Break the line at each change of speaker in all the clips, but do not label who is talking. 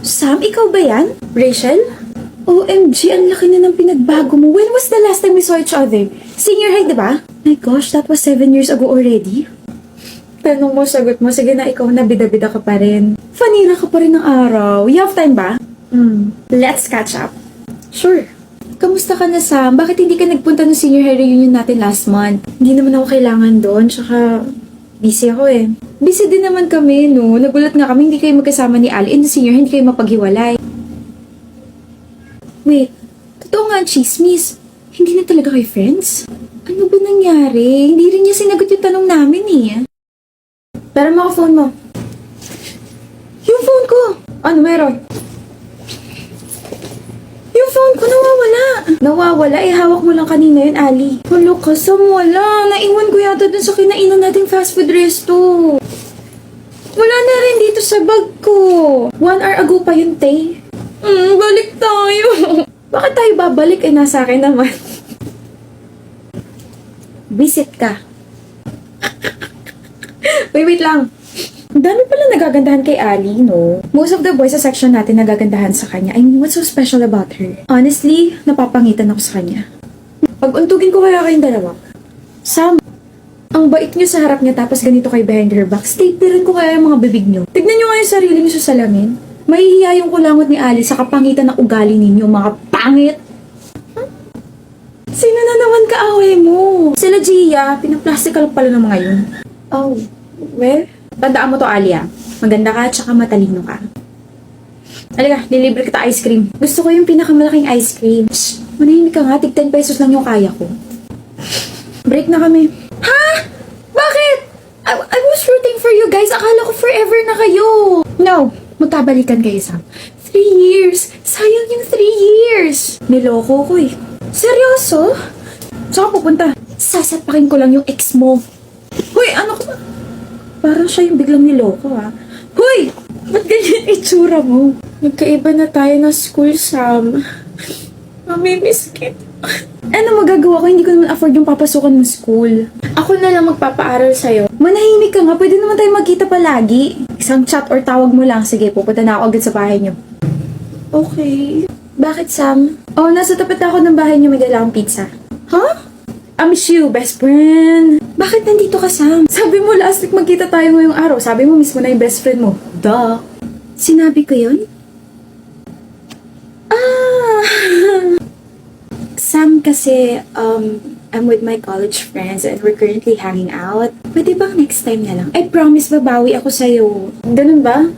Sam, ikaw ba yan? Rachel? OMG, ang laki na ng pinagbago mo. When was the last time we saw each other? Senior high, di ba? My gosh, that was 7 years ago already. Tanong mo, sagot mo. Sige na, ikaw na, bida-bida ka pa rin. Fanira ka pa rin ng araw. You have time ba? Let's catch up. Sure. Kamusta ka na, Sam? Bakit hindi ka nagpunta ng senior high reunion natin last month? Hindi naman ako kailangan doon, tsaka busy ako eh. Busy din naman kami, no? Nagulat nga kami, hindi kayo magkasama ni Ali. In the senior, hindi kayo mapaghiwalay. Wait, totoo nga ang chismis. Hindi na talaga kayo friends? Ano ba nangyari? Hindi rin niya sinagot yung tanong namin eh. Pero mo phone mo. Yung phone ko! Ano meron? Yung phone ko nawawala. Nawawala? Eh, hawak mo lang kanina yun, Ali. Wala ka, Sam, wala. Naiwan ko yata dun sa kinainan nating fast food resto. Wala na rin dito sa bag ko. 1 hour ago pa yun, Tay. Balik tayo. Bakit tayo babalik? Eh, nasa akin naman. Visit ka. Wait lang. Ang dami pala nagagandahan kay Ali, no? Most of the boys sa section natin nagagandahan sa kanya. I mean, what's so special about her? Honestly, napapangitan ako sa kanya. Pag-untugin ko kaya kayong dalawa. Sam, ang bait niyo sa harap niya tapos ganito kay behind her back. Staplerin ko kaya yung mga bibig niyo. Tignan niyo nga yung sarili niyo sa salamin. Mahihiya yung kulangot ni Ali sa kapangitan ng ugali ninyo, mga pangit. Sino na naman kaaway mo? Sila Gia, pinaplastikal pala ng mga yun. Oh, well, tandaan mo to, Ali, ah. Maganda ka, tsaka matalino ka. Halika, lilibre kita ice cream. Gusto ko yung pinakamalaking ice cream. Shh, manahimik ka nga, tig 10 pesos lang yung kaya ko. Break na kami. Ha? Bakit? I was rooting for you guys. Akala ko forever na kayo. No, magkabalikan kayo, Sam. 3 years. Sayang yung 3 years. Niloko ko eh. Seryoso? Saan ka pupunta? Sasapakin ko lang yung ex mo. Hoy, ano ka? Parang siya yung biglang niloko, ha? Hoy! Ba't ganyan itsura mo? Nagkaiba na tayo ng school, Sam. Mamimiss kita. Ano magagawa ko? Hindi ko naman afford yung papasukan ng school. Ako na lang magpapaaral sa'yo. Manahimik ka nga. Pwede naman tayo magkita palagi. Isang chat or tawag mo lang. Sige, pupunta na ako agad sa bahay niyo. Okay. Bakit, Sam? Oh, nasa tapat ako ng bahay niyo. May dala akong pizza. Huh? I miss you, best friend. Bakit nandito ka, Sam? Sabi mo last week magkita tayo ngayong araw. Sabi mo mismo na yung best friend mo. Duh. Sinabi ko yun? Sam, kasi, I'm with my college friends and we're currently hanging out. Pwede bang next time na lang? I promise babawi ako sa'yo. Ganun ba?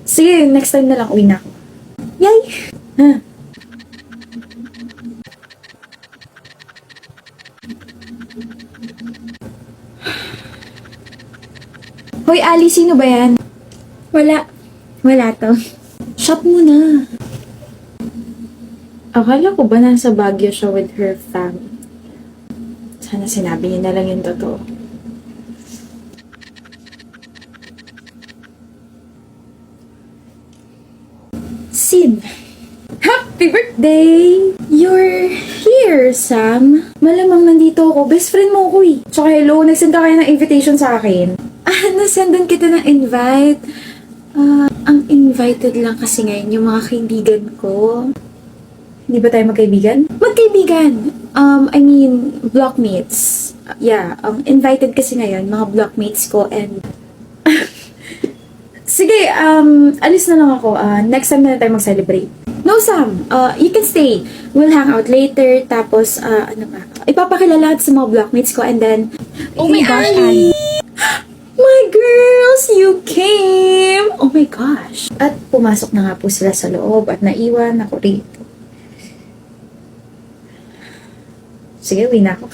Sige, next time na lang uwi na ako. Yay! Huh? Hoy, Ali, sino ba yan? Wala. Wala to. Shop mo na. Akala ko ba nasa Baguio siya with her family? Sana sinabi niya na lang yung totoo. Sid! Happy birthday! You're here, Sam. Malamang nandito ako. Best friend mo ako eh. Tsaka hello, nagsend ka kaya ng invitation sa akin. Nasendan kita ng invite. Ang invited lang kasi ngayon yung mga kaibigan ko. Hindi ba tayo magkaibigan? Magkaibigan! I mean, blockmates. Yeah, invited kasi ngayon, mga blockmates ko and... Sige, alis na lang ako. Next time na tayo mag-celebrate. No, Sam. You can stay. We'll hang out later. Tapos, ano ba? Ipapakilala sa mga blockmates ko and then...
Oh my gosh, Ali!
My girls, you came! Oh my gosh. At pumasok na nga po sila sa loob at naiwan ako rito. Sige, uwi na ako.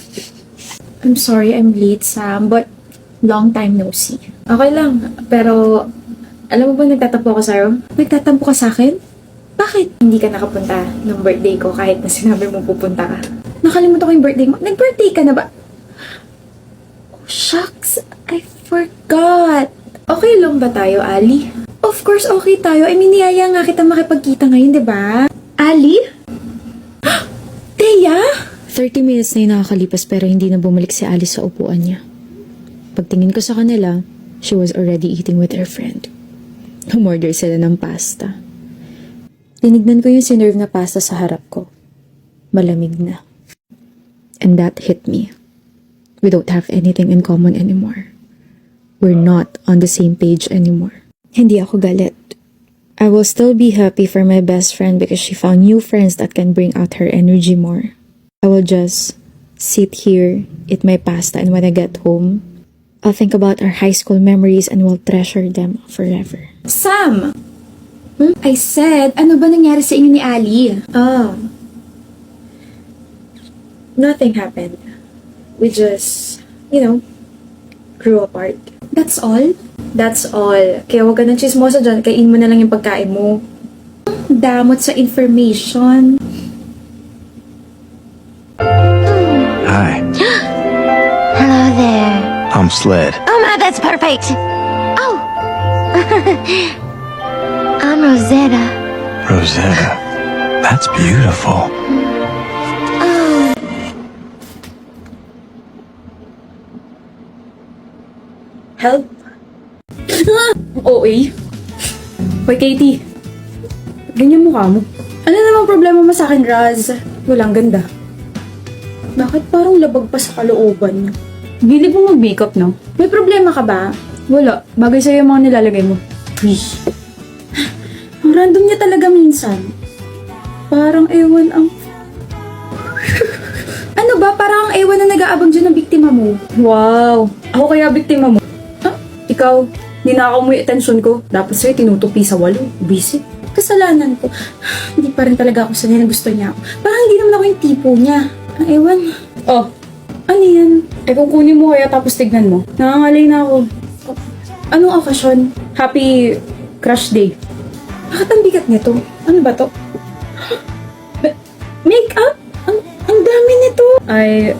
I'm sorry I'm late, Sam, but long time no see. Okay lang, pero alam mo ba nagtatampo ako sa'yo? Nagtatampo ka sa'kin? Bakit hindi ka nakapunta ng birthday ko kahit na sinabi mo pupunta ka? Nakalimutan ko yung birthday mo. Nag-birthday ka na ba? Oh, shucks. I forgot. Okay lang ba tayo, Ali? Of course, okay tayo. I mean, niyaya nga kita makipagkita ngayon, di ba? Ali? Teya?
30 minutes na yung nakakalipas pero hindi na bumalik si Alice sa upuan niya. Pagtingin ko sa kanila, she was already eating with her friend. Umorder sila ng pasta. Tinignan ko yung sinerve na pasta sa harap ko. Malamig na. And that hit me. We don't have anything in common anymore. We're not on the same page anymore. Hindi ako galit. I will still be happy for my best friend because she found new friends that can bring out her energy more. I will just sit here, eat my pasta, and when I get home, I'll think about our high school memories and will treasure them forever.
Sam! I said, ano ba nangyari sa inyo ni Ali? Nothing happened. We just, grew apart. That's all? That's all. Kaya huwag ka ng chismosa dyan, kain mo na lang yung pagkain mo. Damot sa information.
Hi,
Hello there.
I'm Sled.
Oh my, that's perfect. Oh. I'm Rosetta.
Rosetta. That's beautiful.
Oh.
Help? OA? Hoy, Katie. Ganyan mukha mo. Ano namang problema mo sa akin, Raz? Walang ganda. Bakit parang labag pa sa kalooban niyo? Bilib mo mag-makeup, no? May problema ka ba? Wala. Bagay sa'yo yung mga nilalagay mo. Ang random niya talaga minsan. Parang ewan ang... Ano ba? Parang ang ewan na nag-aabang dyan ng biktima mo. Wow. Ako kaya biktima mo? Ikaw, ninakaw mo yung atensyon ko. Dapat sa'yo tinutupi sa walo. Busy. Kasalanan ko. Hindi pa rin talaga ako sanay na gusto niya ako. Parang hindi naman ako yung tipo niya. Ang ewan. Oh, ano yan? Kung kunin mo kaya tapos tignan mo. Nangangalay na ako. Anong okasyon? Happy crush day. Bakit ang bigat nito? Ano ba to? Makeup? Ang dami nito. Ay,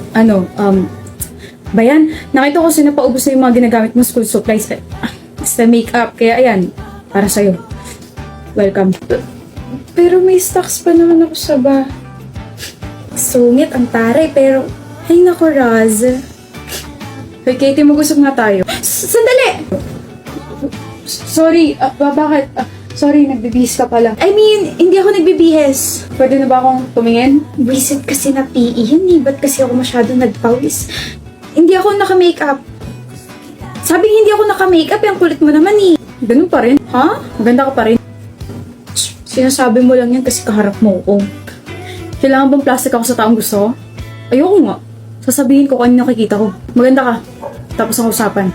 Bayan, nakita ko sino paubos na yung mga ginagamit mo school supplies. Basta makeup. Kaya ayan, para sa'yo. Welcome. Pero may stocks pa naman ako sa ba. Sungit ang taray, pero... Ay nako, Raz. Hoy, Katie, mag-usap nga tayo. Sandali! Sorry, bakit? Sorry, nagbibihis ka pala. I mean, hindi ako nagbibihis. Pwede na ba akong tumingin? Recent kasi na PE yun eh. Ba't kasi ako masyadong nagpawis? Hindi ako naka-makeup. Sabi hindi ako naka-makeup, yung kulit mo naman eh. Ganun pa rin. Ha? Maganda ka pa rin. Sinasabi mo lang yan kasi kaharap mo ko. Kailangan bang plastic ako sa taong gusto ko? Ayoko nga. Sasabihin ko kung ano nakikita ko. Maganda ka. Tapos ang usapan.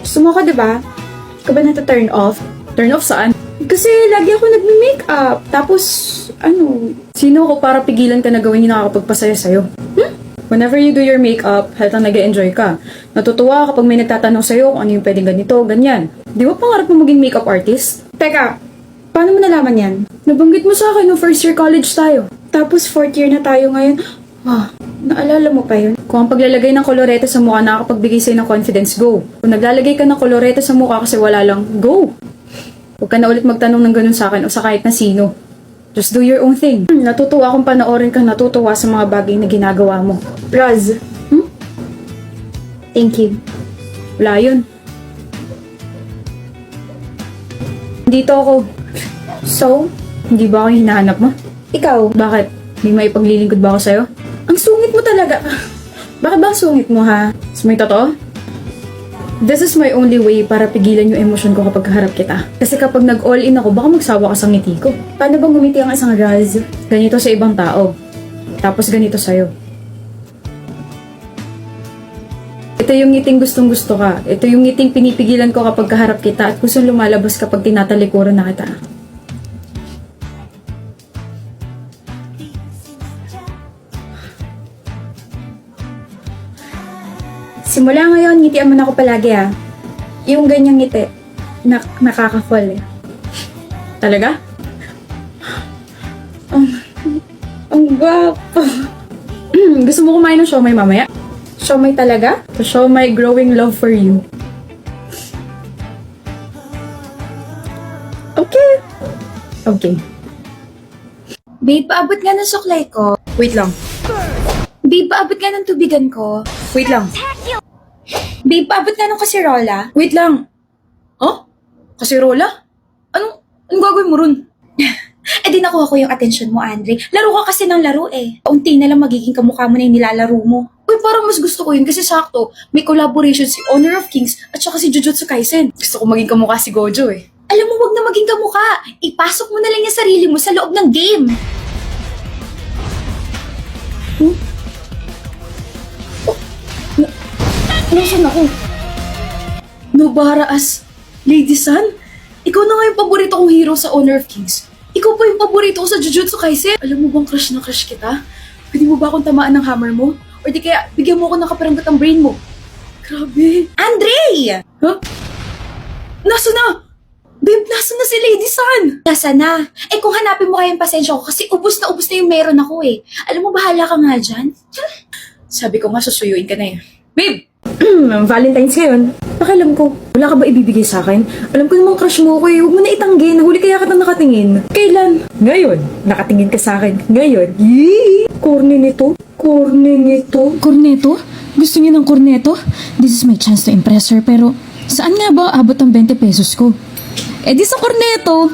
Gusto mo ka, diba? Ka ba nata-turn off? Turn off saan? Kasi lagi ako nagme-makeup. Tapos, sino ako para pigilan ka na gawin yung nakakapagpasaya sa'yo? Whenever you do your makeup, halatang nag-enjoy ka. Natutuwa kapag may nagtatanong sa'yo kung ano yung pwedeng ganito, ganyan. Di ba pangarap mo maging makeup artist? Teka, paano mo nalaman yan? Nabanggit mo sa akin no first year college tayo. Tapos fourth year na tayo ngayon. Naalala mo pa yun? Kung ang paglalagay ng kolorete sa mukha nakakapagbigay sa'yo ng confidence, go. Kung naglalagay ka ng kolorete sa mukha kasi wala lang, go. Huwag ka na ulit magtanong ng ganun sa akin o sa kahit na sino. Just do your own thing. Natutuwa akong panoorin kang natutuwa sa mga bagay na ginagawa mo. Raz, Thank you. Wala yun. Dito ako. So, hindi ba ako yung hinahanap mo? Ikaw, bakit? May maipaglilingkod ba ako sa'yo? Ang sungit mo talaga. Bakit ba ang sungit mo, ha? May totoo? This is my only way para pigilan yung emosyon ko kapag kaharap kita. Kasi kapag nag-all-in ako, baka magsawa ka sa ngiti ko. Paano bang ngumiti ang isang Raz? Ganito sa ibang tao. Tapos ganito sa'yo. Ito yung ngiting gustong-gusto ka. Ito yung ngiting pinipigilan ko kapag kaharap kita at kusang lumalabas kapag tinatalikuran na kita. Simula ngayon, ngitian mo na ako palagi ah. Yung ganyang ngiti, nakaka-fall eh. Talaga? Ang gwapo. Gusto mo kumain ng siomay mamaya? Siomay talaga? To show my growing love for you. Okay.
Babe, paabot nga ng suklay ko.
Wait lang.
Babe, paabot nga ng tubigan ko.
Wait lang.
Babe, paabot nga ng kasirola.
Wait lang. Oh? Kasirola?
gagawin mo ron? Eh di nakuha ko yung atensyon mo, Andre. Laro ka kasi ng laro eh. Unti na lang magiging kamukha mo na yung nilalaro mo. Uy, parang mas gusto ko yun kasi sakto. May collaboration si Honor of Kings at saka si Jujutsu Kaisen. Gusto ko maging kamukha si Gojo eh. Alam mo, wag na maging kamukha. Ipasok mo na lang yung sarili mo sa loob ng game. Nasaan ako? Nobara as Lady Sun? Ikaw na nga yung paborito kong hero sa Honor of Kings. Ikaw pa yung paborito ko sa Jujutsu Kaisen. Alam mo bang crush na crush kita? Pwede mo ba akong tamaan ng hammer mo? Or di kaya bigyan mo ako ng kaparanggot ang brain mo? Grabe. Andre! Huh? Nasa na? Babe, nasa na si Lady Sun? Nasa na? Eh kung hanapin mo kayang pasensya ko kasi ubus na yung meron ako eh. Alam mo, bahala ka nga dyan. Sabi ko nga, susuyuin ka na eh. Babe!
Valentine's ngayon. Pakialam ko, wala ka ba ibibigay sa akin? Alam ko namang crush mo ko eh. Huwag mo na itanggi. Nahuli kaya kita nakatingin. Kailan? Ngayon. Nakatingin ka sa akin. Ngayon. Yee! Corny nito. Corny nito.
Corneto? Gusto niyo ng corneto? This is my chance to impress her, pero saan nga ba abot ang 20 pesos ko? Eh di sa corneto!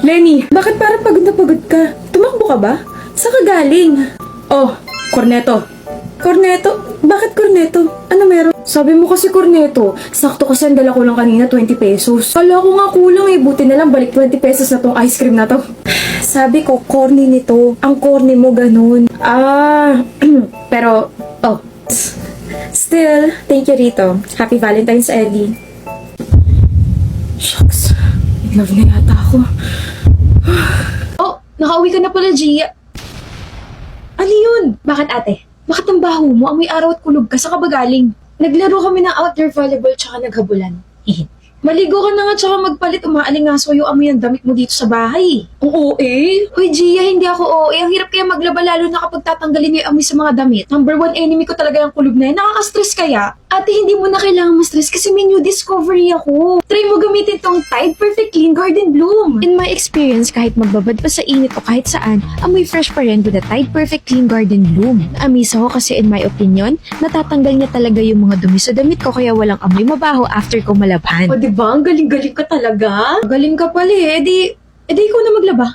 Lenny, bakit parang pagod na pagod ka? Tumakbo ka ba? Saan ka galing? Oh, Corneto. Corneto? Bakit Corneto? Ano meron? Sabi mo kasi Corneto. Sakto kasi ang dala ko lang kanina 20 pesos. Kala ko nga kulang eh. Buti na lang balik 20 pesos na tong ice cream na to. Sabi ko, corny nito. Ang corny mo ganun. Ah, pero, oh. Still, thank you Rito. Happy Valentine's, Eddie. Shucks. In love na yata ako.
Oh, nakauwi ka na pala, Gia. Ano yun? Bakit ate? Bakit ang baho mo? Amoy araw at kulog ka. Saan ka ba galing? Naglaro kami ng outdoor volleyball tsaka naghabulan. Maligo ka na nga tsaka magpalit. Umaalingaso yung amoy ng damit mo dito sa bahay. Oo eh. Uy Gia, hindi ako OA. Ang hirap kaya maglaba lalo na kapag tatanggalin mo yung amoy sa mga damit. Number 1 enemy ko talaga yung kulog na yan. Nakaka-stress kaya? Ate, hindi mo na kailangan ma-stress kasi may new discovery ako. Try mo gamitin tong Tide Perfect Clean Garden Bloom.
In my experience, kahit magbabad pa sa init o kahit saan, amoy fresh pa rin with the Tide Perfect Clean Garden Bloom. Naamis ako kasi in my opinion, natatanggal niya talaga yung mga dumi sa damit ko kaya walang amoy mabaho after ko malabhan.
O diba? Ang galing-galing ka talaga. Galing ka pala eh. Edi ikaw na maglaba.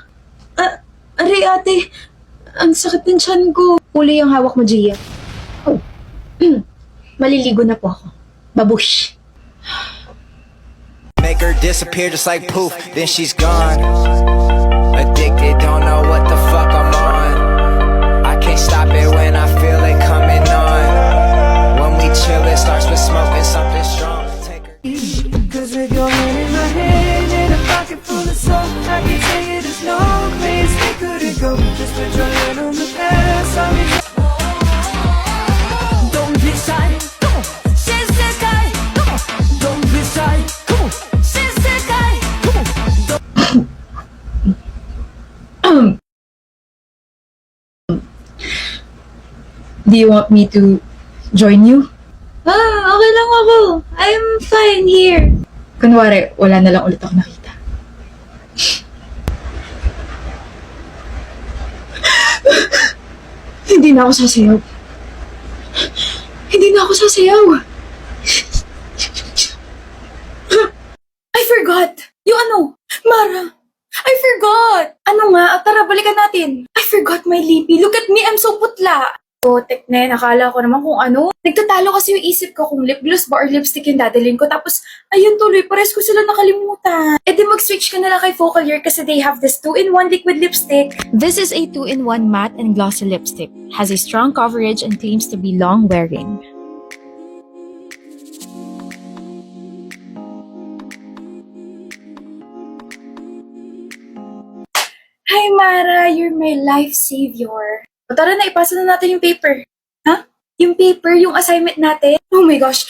Aray ate, ang sakit ng tiyan ko. Uli yung hawak mo, Gia. Oh. Maliligo na po ako. Babush.
Make her disappear just like poof, then she's gone. Addicted, don't know what the fuck I'm on. I can't stop it when I feel it coming on. When we chill, it starts with smoking something strong. Take her. Cause with your hand in my hand and a pocket full of soap, I can tell you there's no place we couldn't go. Just put your hand on the past, I'll be. Don't be shy, come on. Shisekai, come on. Don't be shy, come on. Shisekai, come on.
Do you want me to join you?
Okay lang ako. I'm fine here.
Kunwari, wala na lang ulit ako nakita. Hindi na ako sasayaw. Hindi na ako sasayaw.
I forgot. Yung ano? Mara. I forgot. Ano nga? Tara, balikan natin. I forgot my lippy. Look at me, I'm so putla. Tek na, nakala ko naman kung ano. Nagtatalo kasi yung isip ko kung lip gloss ba or lipstick yung dadalhin ko. Tapos, ayun tuloy, pares ko sila nakalimutan. E di mag-switch ka na lang kay Focalier kasi they have this 2-in-1 liquid lipstick.
This is a 2-in-1 matte and glossy lipstick. Has a strong coverage and claims to be long wearing.
Hi Mara, you're my life savior. O tara na, ipasa na natin yung paper. Ha? Yung paper, yung assignment natin? Oh my gosh,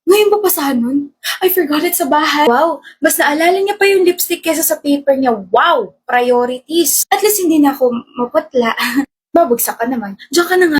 ngayon ba pasahan nun? I forgot it sa bahay. Wow, mas naalala niya pa yung lipstick kesa sa paper niya. Wow, priorities. At least hindi na ako maputla. Babagsak ka naman. Diyan ka na nga.